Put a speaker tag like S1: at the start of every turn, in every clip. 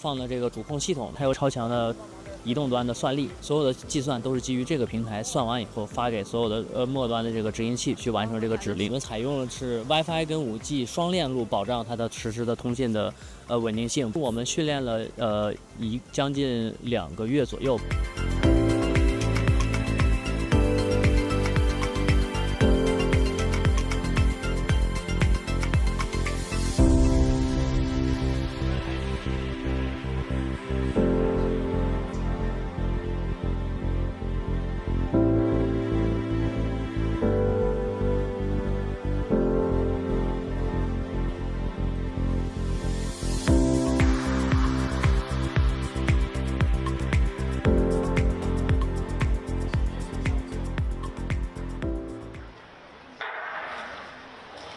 S1: 放的这个主控系统，还有超强的移动端的算力，所有的计算都是基于这个平台算完以后发给所有的末端的这个执行器去完成这个指令。我们采用的是 WiFi 跟5G 双链路，保障它的实时的通信的稳定性。我们训练了将近2个月左右。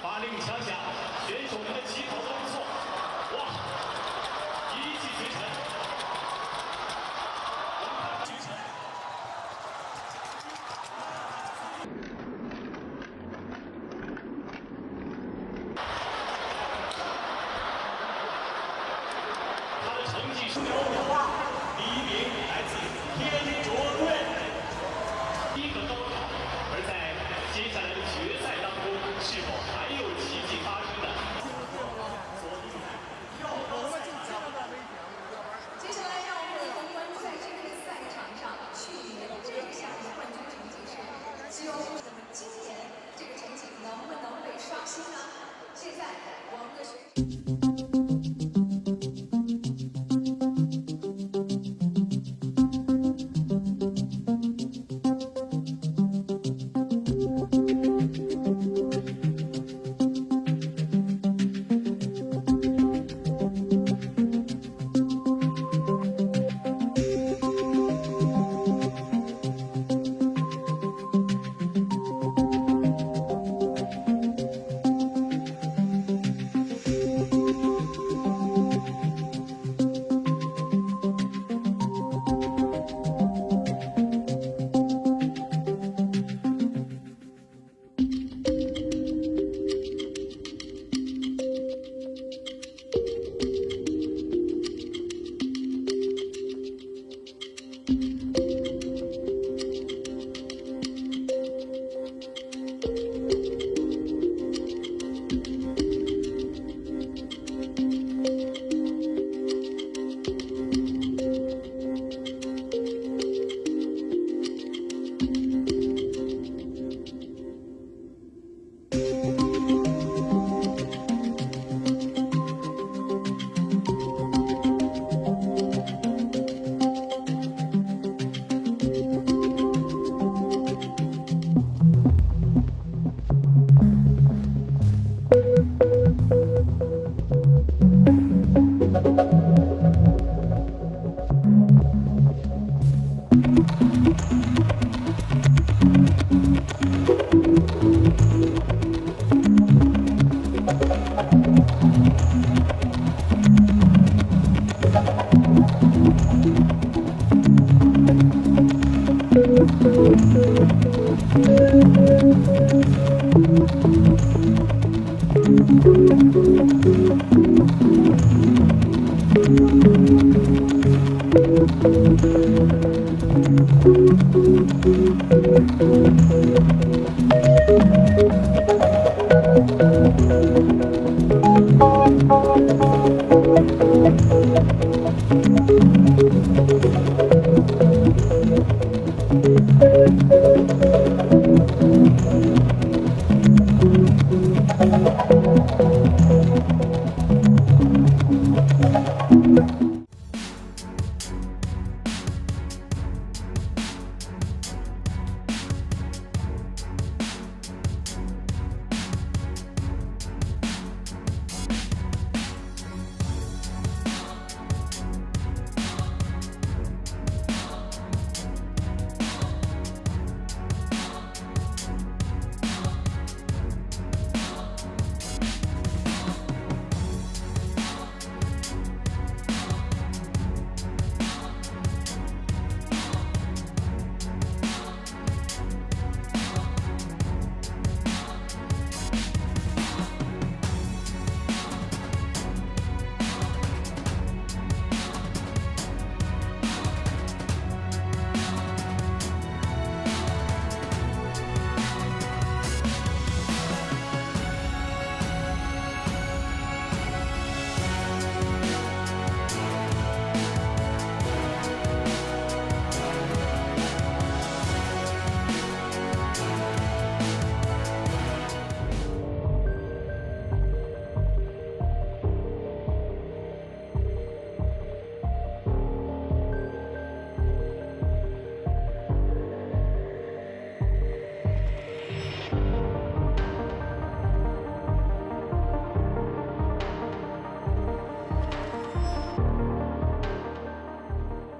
S2: 发令枪响，选手们的起跑都不错，哇，一骑绝尘，绝尘。他的成绩是第1名来自天卓队，第1个高潮，而在接下来的决赛当中，是否还有奇迹发生呢？
S3: 接下来让我们一同关注在这个赛场上去年这个项目冠军成绩是，希望我们今年这个成绩能不能被刷新呢？现在我们的选手。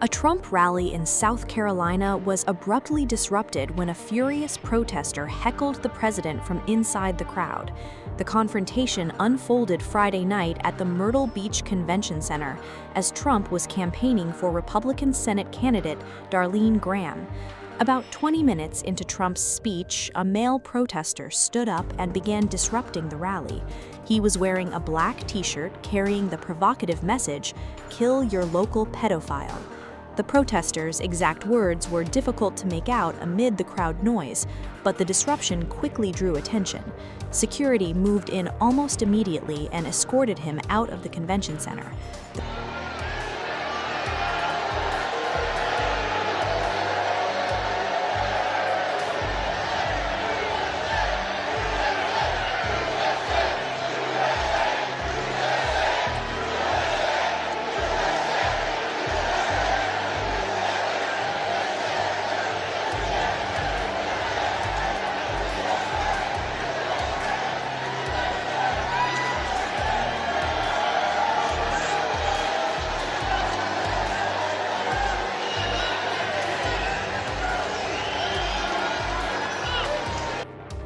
S4: A Trump rally in South Carolina was abruptly disrupted when a furious protester heckled the president from inside the crowd. The confrontation unfolded Friday night at the Myrtle Beach Convention Center as Trump was campaigning for Republican Senate candidate Darlene Graham. About 20 minutes into Trump's speech, a male protester stood up and began disrupting the rally. He was wearing a black t-shirt carrying the provocative message, "Kill your local pedophile." The protesters' exact words were difficult to make out amid the crowd noise, but the disruption quickly drew attention. Security moved in almost immediately and escorted him out of the convention center.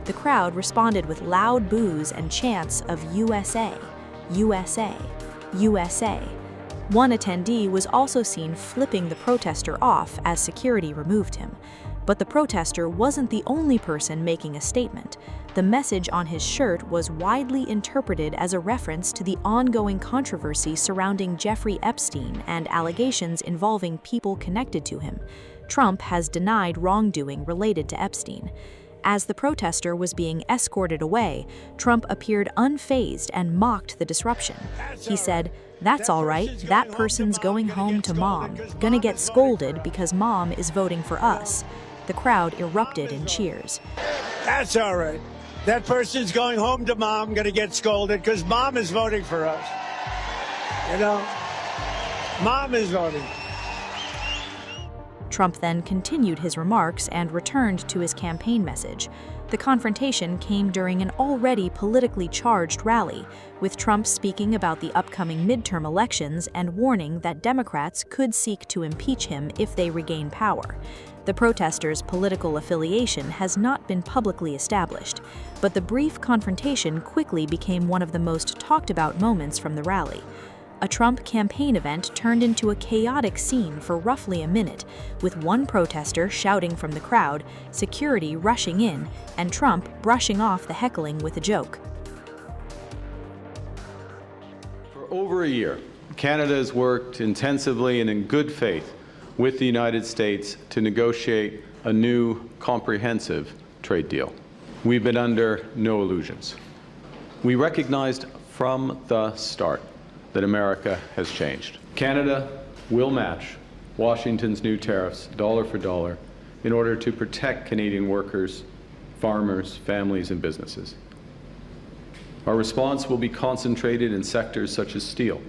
S4: The crowd responded with loud boos and chants of "USA, USA, USA." One attendee was also seen flipping the protester off as security removed him. But the protester wasn't the only person making a statement. The message on his shirt was widely interpreted as a reference to the ongoing controversy surrounding Jeffrey Epstein and allegations involving people connected to him. Trump has denied wrongdoing related to Epstein. As the protester was being escorted away, Trump appeared unfazed and mocked the disruption. He said, "That's all right, that person's going home to mom. Gonna get scolded because mom is voting for us." The crowd erupted in cheers.
S5: "That's all right. That person's going home to mom, gonna get scolded because mom is voting for us. You know, mom is voting."
S4: Trump then continued his remarks and returned to his campaign message. The confrontation came during an already politically charged rally, with Trump speaking about the upcoming midterm elections and warning that Democrats could seek to impeach him if they regain power. The protesters' political affiliation has not been publicly established, but the brief confrontation quickly became one of the most talked about moments from the rally. A Trump campaign event turned into a chaotic scene for roughly a minute, with one protester shouting from the crowd, security rushing in, and Trump brushing off the heckling with a joke.
S6: For over a year, Canada has worked intensively and in good faith with the United States to negotiate a new comprehensive trade deal. We've been under no illusions. We recognized from the start that America has changed. Canada will match Washington's new tariffs dollar for dollar in order to protect Canadian workers, farmers, families, and businesses. Our response will be concentrated in sectors such as steel,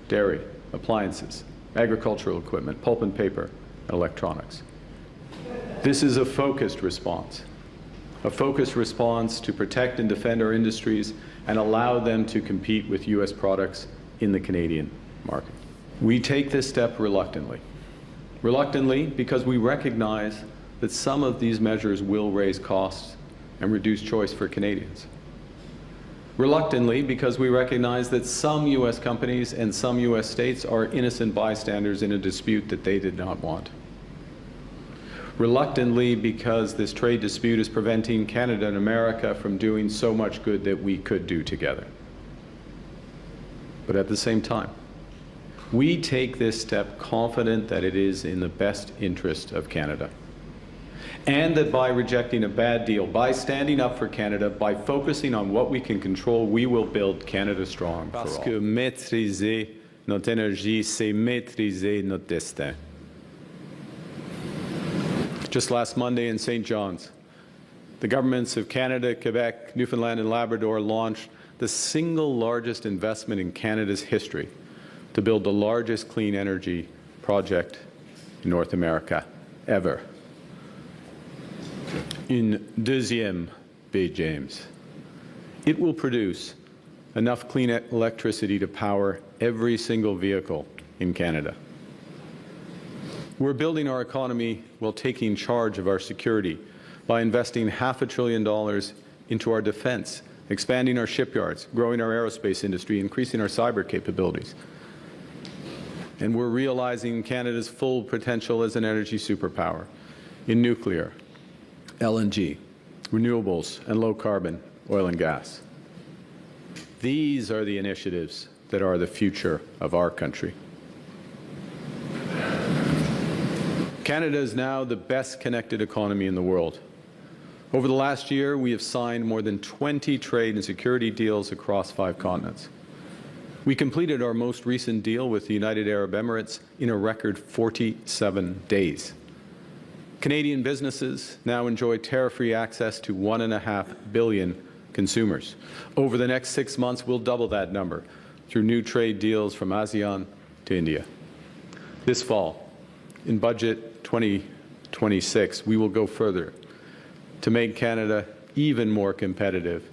S6: dairy, appliances, agricultural equipment, pulp and paper, and electronics. This is a focused response to protect and defend our industries and allow them to compete with U.S. products in the Canadian market. We take this step reluctantly. Reluctantly because we recognize that some of these measures will raise costs and reduce choice for Canadians. Reluctantly because we recognize that some U.S. companies and some U.S. states are innocent bystanders in a dispute that they did not want. Reluctantly because this trade dispute is preventing Canada and America from doing so much good that we could do together. But at the same time, we take this step confident that it is in the best interest of Canada, and that by rejecting a bad deal, by standing up for Canada, by focusing on what we can control, we will build Canada strong for all. Parce que maîtriser notre énergie, c'est maîtriser notre destin. Just last Monday in St. John's, the governments of Canada, Quebec, Newfoundland, and Labrador launched the single largest investment in Canada's history to build the largest clean energy project in North America ever. Une deuxième Bay James. It will produce enough clean electricity to power every single vehicle in Canada. We're building our economy while taking charge of our security by investing $500 billion into our defense, expanding our shipyards, growing our aerospace industry, increasing our cyber capabilities. And we're realizing Canada's full potential as an energy superpower in nuclear, LNG, renewables, and low-carbon oil and gas. These are the initiatives that are the future of our country. Canada is now the best connected economy in the world. Over the last year, we have signed more than 20 trade and security deals across 5 continents. We completed our most recent deal with the United Arab Emirates in a record 47 days. Canadian businesses now enjoy tariff-free access to 1.5 billion consumers. Over the next 6 months, we'll double that number through new trade deals from ASEAN to India. This fall, in Budget 2026, we will go further to make Canada even more competitive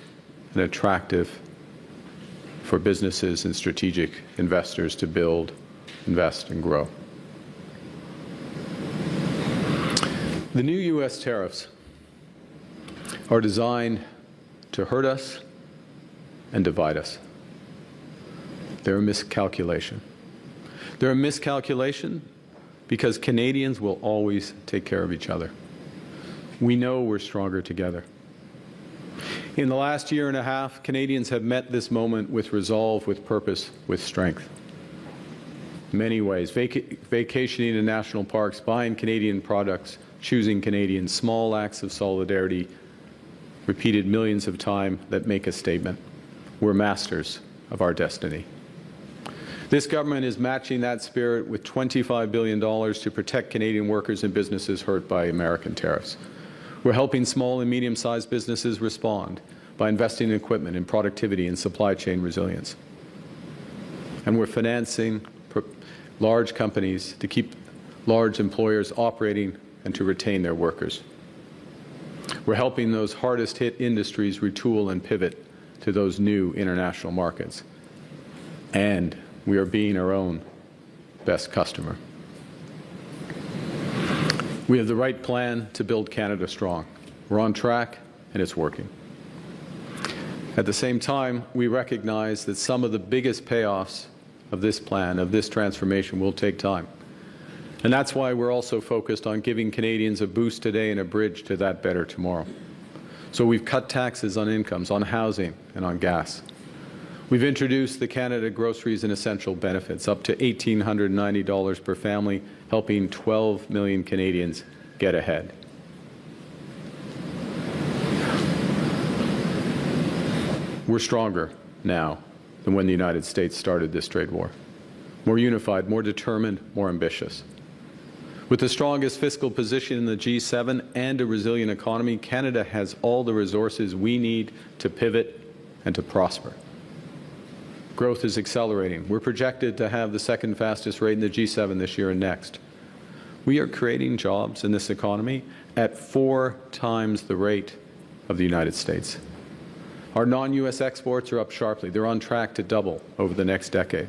S6: and attractive for businesses and strategic investors to build, invest, and grow. The new U.S. tariffs are designed to hurt us and divide us. They're a miscalculation. They're a miscalculation because Canadians will always take care of each other. We know we're stronger together. In the last year and a half, Canadians have met this moment with resolve, with purpose, with strength. In many ways, vacationing in national parks, buying Canadian products, choosing Canadians, small acts of solidarity, repeated millions of times that make a statement. We're masters of our destiny. This government is matching that spirit with $25 billion to protect Canadian workers and businesses hurt by American tariffs. We're helping small and medium-sized businesses respond by investing in equipment, in productivity, and supply chain resilience. And we're financing large companies to keep large employers operating and to retain their workers. We're helping those hardest-hit industries retool and pivot to those new international markets. And we are being our own best customer. We have the right plan to build Canada strong. We're on track, and it's working. At the same time, we recognize that some of the biggest payoffs of this plan, of this transformation, will take time. And that's why we're also focused on giving Canadians a boost today and a bridge to that better tomorrow. So we've cut taxes on incomes, on housing, and on gas. We've introduced the Canada Groceries and Essential Benefits, up to $1,890 per family, helping 12 million Canadians get ahead. We're stronger now than when the United States started this trade war. More unified, more determined, more ambitious. With the strongest fiscal position in the G7 and a resilient economy, Canada has all the resources we need to pivot and to prosper. Growth is accelerating. We're projected to have the second fastest rate in the G7 this year and next. We are creating jobs in this economy at 4 times the rate of the United States. Our non-U.S. exports are up sharply. They're on track to double over the next decade.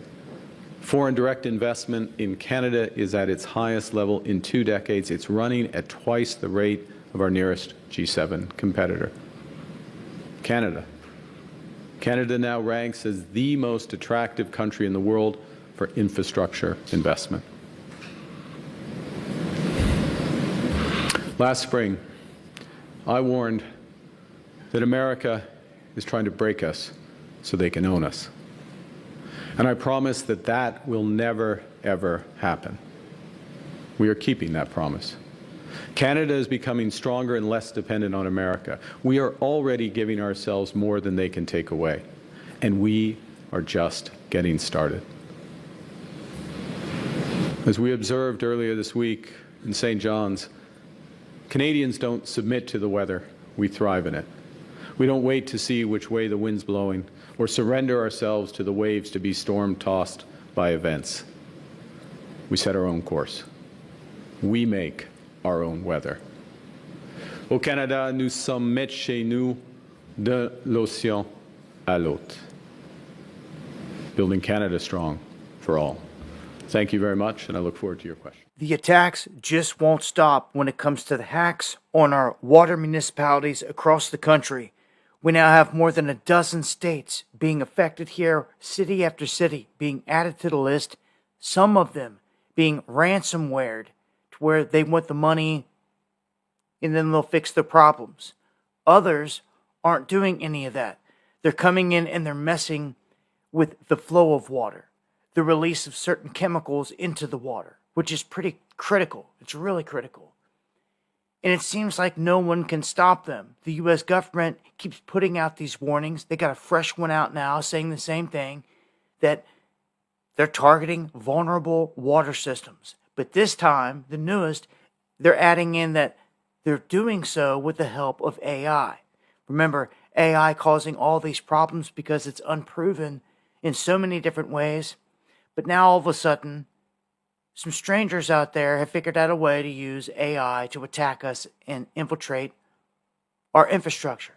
S6: Foreign direct investment in Canada is at its highest level in 2 decades. It's running at twice the rate of our nearest G7 competitor. Canada now ranks as the most attractive country in the world for infrastructure investment. Last spring, I warned that America is trying to break us so they can own us. And I promise that that will never, ever happen. We are keeping that promise. Canada is becoming stronger and less dependent on America. We are already giving ourselves more than they can take away. And we are just getting started. As we observed earlier this week in St. John's, Canadians don't submit to the weather. We thrive in it. We don't wait to see which way the wind's blowing or surrender ourselves to the waves to be storm-tossed by events. We set our own course. We make our own weather. Au Canada, nous sommes maîtres chez nous de l'océan à l'autre. Building Canada strong for all. Thank you very much, and I look forward to your questions.
S7: The attacks just won't stop when it comes to the hacks on our water municipalities across the country. We now have more than a dozen states being affected here, city after city being added to the list, some of them being ransomwared to where they want the money and then they'll fix their problems. Others aren't doing any of that. They're coming in and they're messing with the flow of water, the release of certain chemicals into the water, which is pretty critical. It's really critical. And it seems like no one can stop them. The U.S. government keeps putting out these warnings. They got a fresh one out now saying the same thing, that they're targeting vulnerable water systems. But this time, the newest, they're adding in that they're doing so with the help of AI. Remember, AI causing all these problems because it's unproven in so many different ways. But now all of a sudden, some strangers out there have figured out a way to use AI to attack us and infiltrate our infrastructure.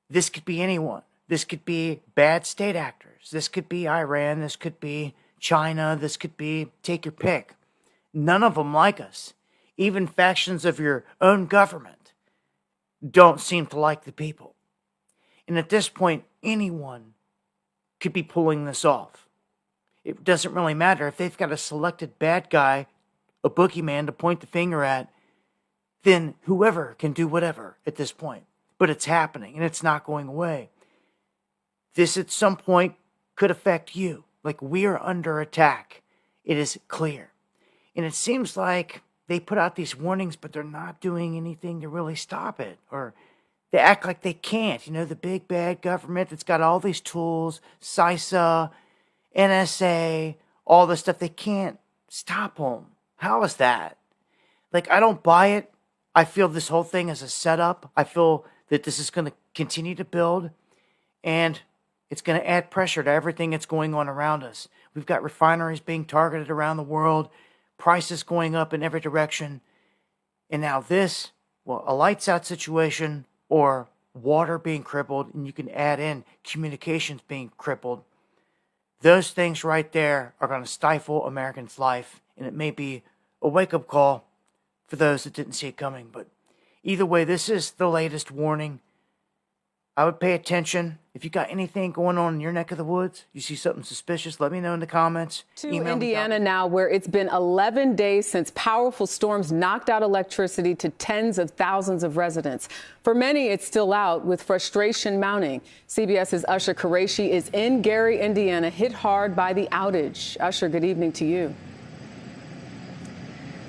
S7: This could be anyone. This could be bad state actors. This could be Iran. This could be China. This could be, take your pick. None of them like us. Even factions of your own government don't seem to like the people. And at this point, anyone could be pulling this off. It doesn't really matter if they've got a selected bad guy, a boogeyman to point the finger at, then whoever can do whatever at this point. But it's happening and it's not going away. This at some point could affect you. Like, we are under attack. It is clear. And it seems like they put out these warnings, but they're not doing anything to really stop it. Or they act like they can't. You know, the big bad government that's got all these tools, CISA, NSA, all this stuff, they can't stop them. How is that? Like, I don't buy it. I feel this whole thing is a setup. I feel that this is going to continue to build, and it's going to add pressure to everything that's going on around us. We've got refineries being targeted around the world, prices going up in every direction, and now this, well, a lights out situation or water being crippled, and you can add in communications being crippled. Those things right there are going to stifle Americans' life, and it may be a wake-up call for those that didn't see it coming. But either way, this is the latest warning. I would pay attention. If you got anything going on in your neck of the woods, you see something suspicious, let me know in the comments.
S8: To Indiana now, where it's been 11 days since powerful storms knocked out electricity to tens of thousands of residents. For many, it's still out, with frustration mounting. CBS's Usher Qureshi is in Gary, Indiana, hit hard by the outage. Usher, good evening to you.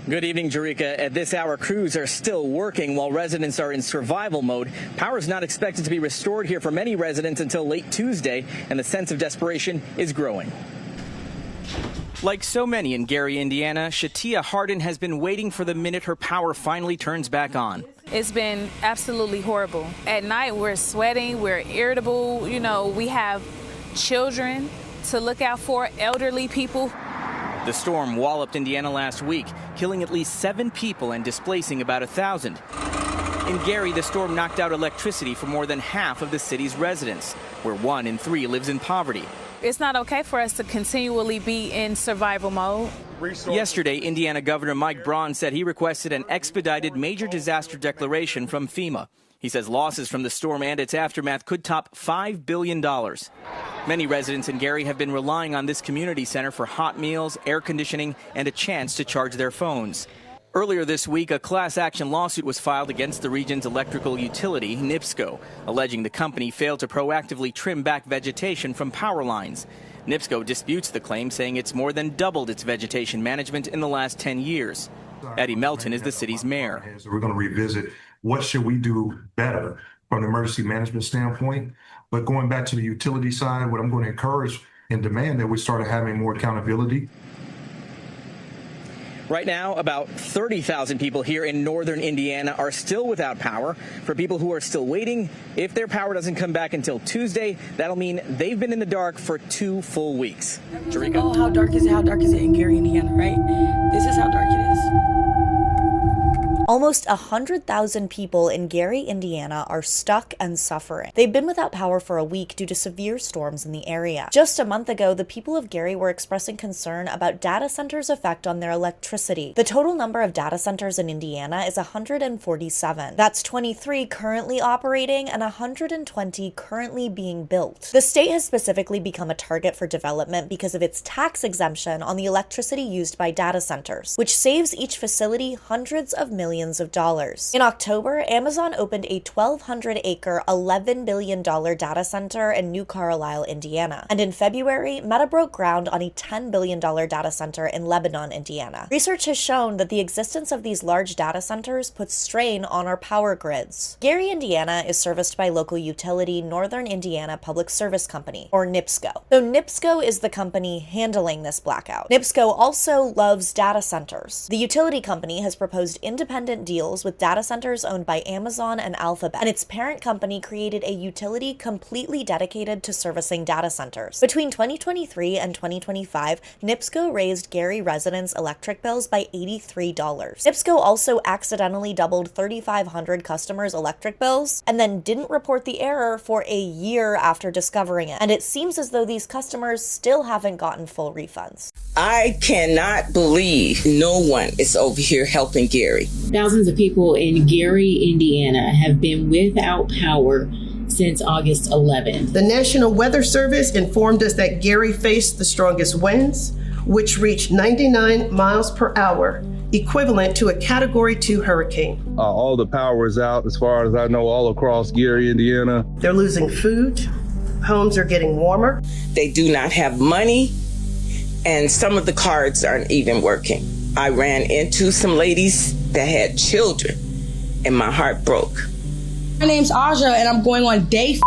S9: Good evening, Jerika. At this hour, crews are still working while residents are in survival mode. Power is not expected to be restored here for many residents until late Tuesday, and the sense of desperation is growing. Like so many in Gary, Indiana, Shatia Hardin has been waiting for the minute her power finally turns back on.
S10: It's been absolutely horrible. At night, we're sweating, we're irritable. You know, we have children to look out for, elderly people.
S9: The storm walloped Indiana last week, killing at least 7 people and displacing about 1,000. In Gary, the storm knocked out electricity for more than half of the city's residents, where 1 in 3 lives in poverty.
S10: It's not okay for us to continually be in survival mode.
S9: Yesterday, Indiana Governor Mike Braun said he requested an expedited major disaster declaration from FEMA. He says losses from the storm and its aftermath could top $5 billion. Many residents in Gary have been relying on this community center for hot meals, air conditioning, and a chance to charge their phones. Earlier this week, a class action lawsuit was filed against the region's electrical utility, NIPSCO, alleging the company failed to proactively trim back vegetation from power lines. NIPSCO disputes the claim, saying it's more than doubled its vegetation management in the last 10 years. Eddie Melton is the city's mayor.
S11: We're going to revisit what should we do better from an emergency management standpoint. But going back to the utility side, what I'm going to encourage and demand that we start having more accountability.
S9: Right now, about 30,000 people here in northern Indiana are still without power. For people who are still waiting, if their power doesn't come back until Tuesday, that'll mean they've been in the dark for 2 full weeks. Jerika.
S12: Oh, how dark is it? How dark is it in Gary, Indiana, right? This is how dark it is. Almost 100,000 people in Gary, Indiana are stuck and suffering. They've been without power for a week due to severe storms in the area. Just a month ago, the people of Gary were expressing concern about data centers' effect on their electricity. The total number of data centers in Indiana is 147. That's 23 currently operating and 120 currently being built. The state has specifically become a target for development because of its tax exemption on the electricity used by data centers, which saves each facility hundreds of millions of dollars. In October, Amazon opened a 1,200-acre, $11 billion data center in New Carlisle, Indiana. And in February, Meta broke ground on a $10 billion data center in Lebanon, Indiana. Research has shown that the existence of these large data centers puts strain on our power grids. Gary, Indiana is serviced by local utility Northern Indiana Public Service Company, or NIPSCO. So NIPSCO is the company handling this blackout. NIPSCO also loves data centers. The utility company has proposed independent deals with data centers owned by Amazon and Alphabet, and its parent company created a utility completely dedicated to servicing data centers. Between 2023 and 2025, NIPSCO raised Gary residents' electric bills by $83. NIPSCO also accidentally doubled 3,500 customers' electric bills and then didn't report the error for a year after discovering it. And it seems as though these customers still haven't gotten full refunds.
S13: I cannot believe no one is over here helping Gary.
S14: Thousands of people in Gary, Indiana have been without power since August 11th.
S15: The National Weather Service informed us that Gary faced the strongest winds, which reached 99 miles per hour, equivalent to a Category 2 hurricane.
S16: All the power is out, as far as I know, all across Gary, Indiana.
S15: They're losing food. Homes are getting warmer.
S13: They do not have money, and some of the cards aren't even working. I ran into some ladies that had children, and my heart broke.
S17: My name's Aja, and I'm going on day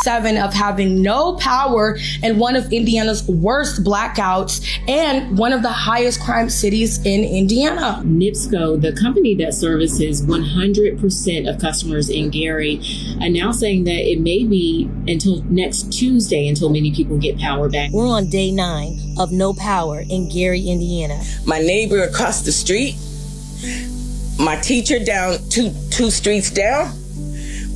S17: 7 of having no power in one of Indiana's worst blackouts and one of the highest crime cities in Indiana.
S14: NIPSCO, the company that services 100% of customers in Gary, are now saying that it may be until next Tuesday until many people get power back.
S18: We're on day 9 of no power in Gary, Indiana.
S13: My neighbor across the street, my teacher down two streets down,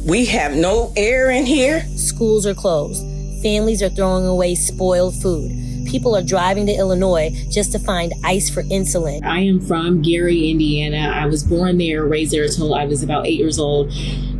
S13: we have no air in here.
S18: Schools are closed. Families are throwing away spoiled food. People are driving to Illinois just to find ice for insulin.
S14: I am from Gary, Indiana. I was born there, raised there until I was about 8 years old.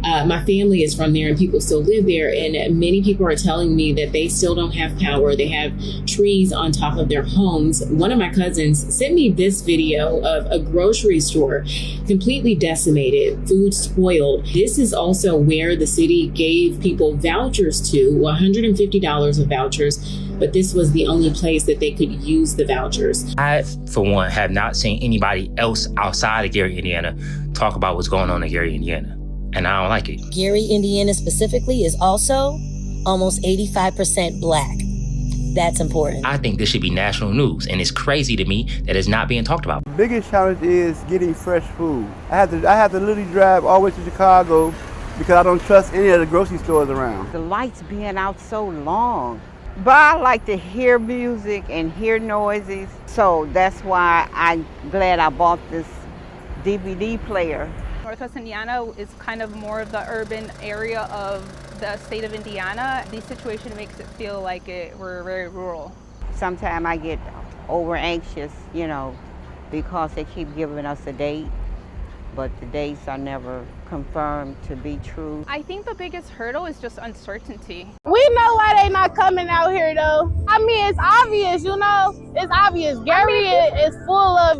S14: My family is from there and people still live there. And many people are telling me that they still don't have power. They have trees on top of their homes. One of my cousins sent me this video of a grocery store completely decimated, food spoiled. This is also where the city gave people vouchers to, $150 of vouchers. But this was the only place that they could use the vouchers.
S19: I, for one, have not seen anybody else outside of Gary, Indiana talk about what's going on in Gary, Indiana. And I don't like it.
S18: Gary, Indiana specifically is also almost 85% black. That's important.
S19: I think this should be national news, and it's crazy to me that it's not being talked about.
S20: The biggest challenge is getting fresh food. I have to literally drive all the way to Chicago because I don't trust any of the grocery stores around.
S21: The lights being out so long. But I like to hear music and hear noises, so that's why I'm glad I bought this DVD player.
S22: Northwest Indiana is kind of more of the urban area of the state of Indiana. The situation makes it feel like we're very rural.
S21: Sometimes I get over anxious, because they keep giving us a date, but the dates are never confirmed to be true.
S22: I think the biggest hurdle is just uncertainty.
S23: We know why they not coming out here though. I mean, it's obvious, it's obvious. Gary is full of,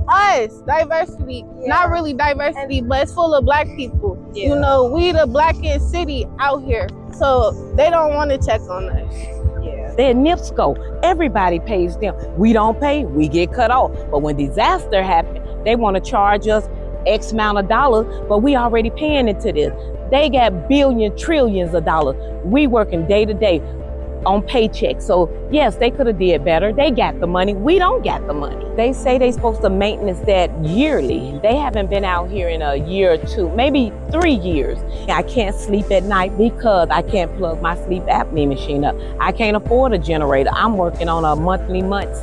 S23: us, diversity. Yeah. Not really diversity, but it's full of black people. Yeah. We the blackest city out here, so they don't want to check on us.
S24: Yeah. They're NIPSCO. Everybody pays them. We don't pay, we get cut off. But when disaster happens, they want to charge us X amount of dollars, but we already paying into this. They got billions, trillions of dollars. We working day to day. on paychecks. So yes, they could have did better. They got the money. We don't got the money. They say they supposed to maintenance that yearly. They haven't been out here in a year or two, maybe 3 years. I can't sleep at night because I can't plug my sleep apnea machine up. I can't afford a generator. I'm working on a month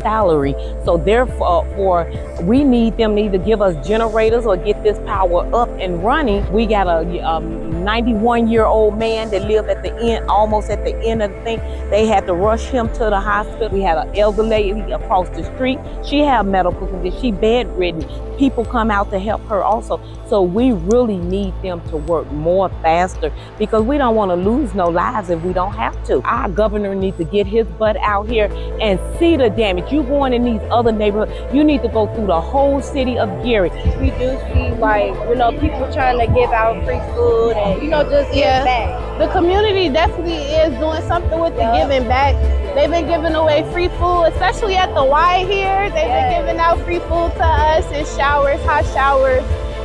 S24: salary. So therefore, we need them to either give us generators or get this power up and running. We got a 91-year-old man that lived at the end, almost at the end of the thing. They had to rush him to the hospital. We had an elder lady across the street. She had medical condition. She bedridden. People come out to help her also. So we really need them to work more faster because we don't want to lose no lives if we don't have to. Our governor needs to get his butt out here and see the damage. You going in these other neighborhoods, you need to go through the whole city of Gary.
S23: We do see, like, you know, people trying to give out free food and, you know, just give back. The community definitely is doing something with the giving back. They've been giving away free food, especially at the Y here. They've been giving out free food to us in showers, hot showers.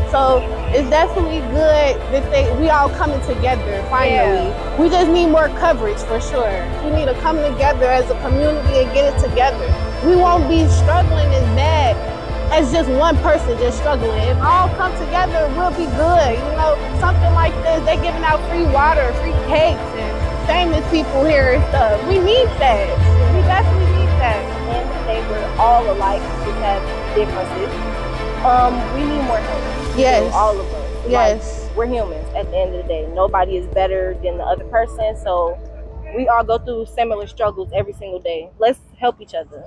S23: So it's definitely good that we all coming together finally. We just need more coverage for sure. We need to come together as a community and get it together. We won't be struggling as bad as just one person just struggling. If all come together, we'll be good. You know, something like this, they giving out free water, free cakes, and famous people here and stuff. We need that. We definitely need that.
S1: And they were all alike, just have differences. We need more help.
S23: Yes.
S1: All of us.
S23: Yes.
S1: Like, we're humans at the end of the day. Nobody is better than the other person. So we all go through similar struggles every single day. Let's help each other.